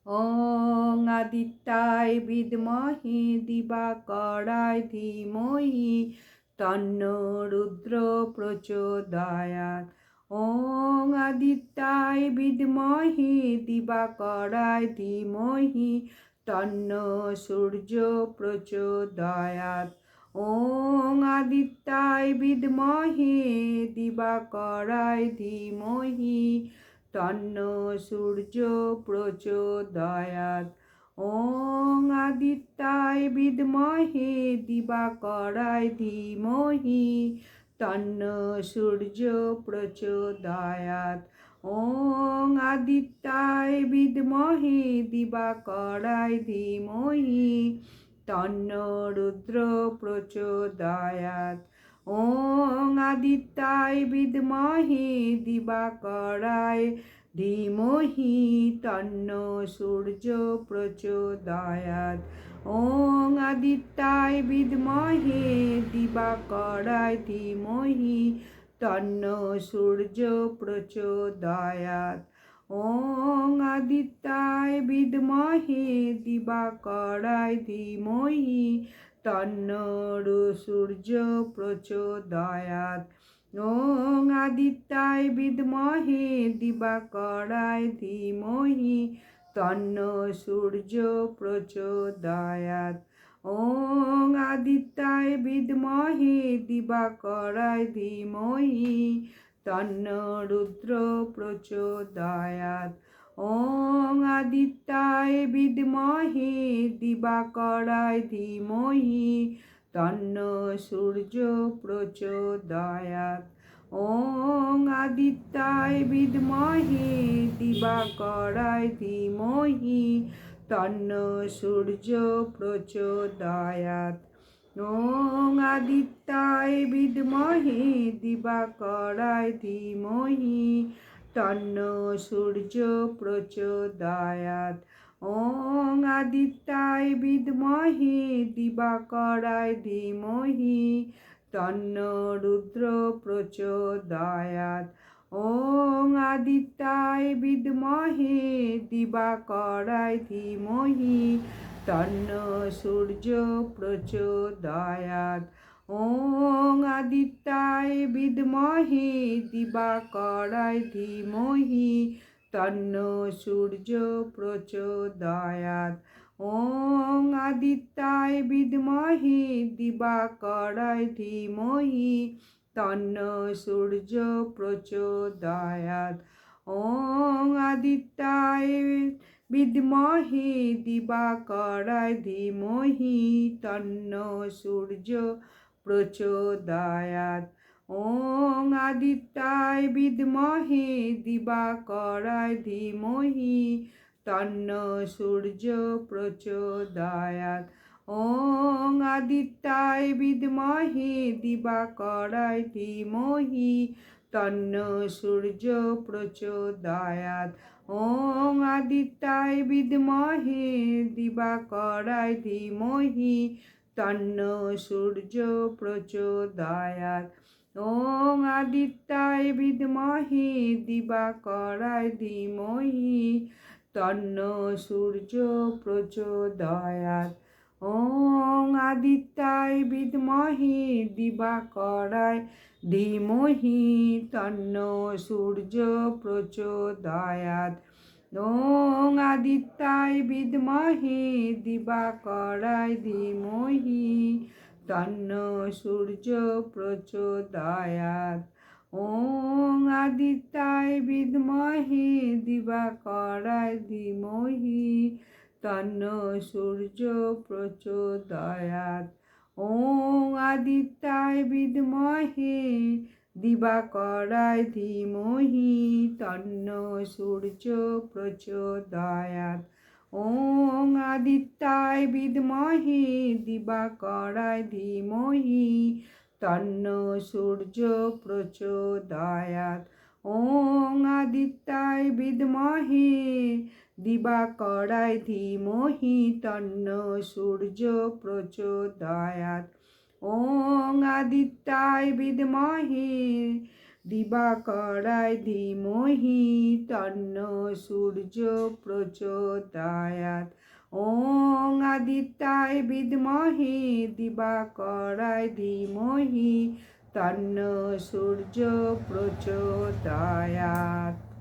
ওং আদিত্যায় বিদ্মহে দিবাকরায় ধীমহি তন্নো রুদ্র প্রচোদয়াৎ। ওং আদিত্যায় বিদ্মহে দিবাকরায় ধীমহি তন্নো সূর্য প্রচোদয়াৎ। ওং আদিত্যায় বিদ্মহে দিবাকরায় ধীমহি তন্নো সূর্য প্রচোদয়াৎ। ওং আদিত্যায় বিদ্মহে দিবাকরায় ধীমহি তন্নো সূর্য প্রচোদয়াৎ। ওং আদিত্যায় বিদ্মহে দিবাকরায় ধীমহি তন্নো রুদ্র প্রচোদয়াৎ। ওং আদিত্যায় বিদ্মহে দিবাকরায় ধীমহি তন্নো সূর্য প্রচোদয়াৎ। ওং আদিত্যায় বিদ্মহে দিবাকরায় ধীমহি তন্নো সূর্য প্রচোদয়াৎ। ওং আদিত্যায় বিদ্মহে দিবাকরায় ধীমহি তন্নো সূর্য প্রচোদয়াৎ। ওং আদিত্যায় বিদ্মহে দিবাকরায় ধীমহি তন্নো সূর্য প্রচোদয়াৎ। ওং আদিত্যায় বিদ্মহে দিবাকরায় ধীমহি তন্নো রুদ্র প্রচোদয়াৎ। ওং আদিত্যায় বিদ্মহে দিবাকরায় ধীমহি তন্নো সূর্য প্রচোদয়াৎ। ওং আদিত্যায় বিদ্মহে দিবাকরায় ধীমহি তন্নো সূর্য প্রচোদয়াৎ। ওং আদিত্যায় বিদ্মহে দিবাকরায় ধীমহি তন্নো সূর্য প্রচোদয়াৎ। ওং আদিত্যায় বিদ্মহে দিবাকরায় ধীমহি তন্নো রুদ্র প্রচোদয়াৎ। ওং আদিত্যায় বিদ্মহে দিবাকরায় ধীমহি তন্নো সূর্য প্রচোদয়াৎ। ওং আদিত্যায় বিদ্মহে দিবাকরায় ধীমহি তন্নো সূর্য প্রচোদয়াৎ। ওং আদিত্যায় বিদ্মহে দিবাকরায় ধীমহি তন্নো সূর্য প্রচোদয়াৎ। ওং আদিত্যায় বিদ্মহে দিবাকরায় ধীমহি তন্নো সূর্য প্রচোদয়াৎ। ওং আদিত্যায় বিদ্মহে দিবাকরায় ধীমহি তন্নো সূর্য প্রচোদয়াৎ। ওং আদিত্যায় বিদ্মহে দিবাকরায় ধীমহি তন্নো সূর্য প্রচোদয়াৎ। ওং আদিত্যায় বিদ্মহে দিবাকরায় ধীমহি তন্নো সূর্য প্রচোদয়াৎ। ওং আদিত্যায় বিদ্মহে দিবাকরায় ধীমহি তন্নো সূর্য প্রচোদয়াৎ। ওং আদিত্যায় বিদ্মহে দিবাকরায় ধীমহি তন্নো সূর্য প্রচোদয়াৎ। ওং আদিত্যায় বিদ্মহে দিবাকরায় ধীমহি তন্নো সূর্য প্রচোদয়াৎ। ওং আদিত্যায় বিদ্মহে দিবাকরায় ধীমহি তন্নো সূর্য প্রচোদয়াৎ। ওং আদিত্যায় বিদ্মহে দিবাকরায় ধীমহি তন্নো সূর্য প্রচোদয়াৎ। ওং আদিত্যায় বিদ্মহে দিবাকরায় ধীমহি তন্নো সূর্য প্রচোদয়াৎ। ওং আদিত্যায় বিদ্মহে দিবাকরায় ধীমহি তন্নো সূর্য প্রচোদয়াৎ। ওং আদিত্যায় বিদ্মহে দিবাকরায় ধীমহি তন্ন সূর্য প্রচোদয়াৎ। ওং আদিত্যায় বিদ্মহে দিবাকরায় ধীমহি তন্ন সূর্য প্রচোদয়াৎ।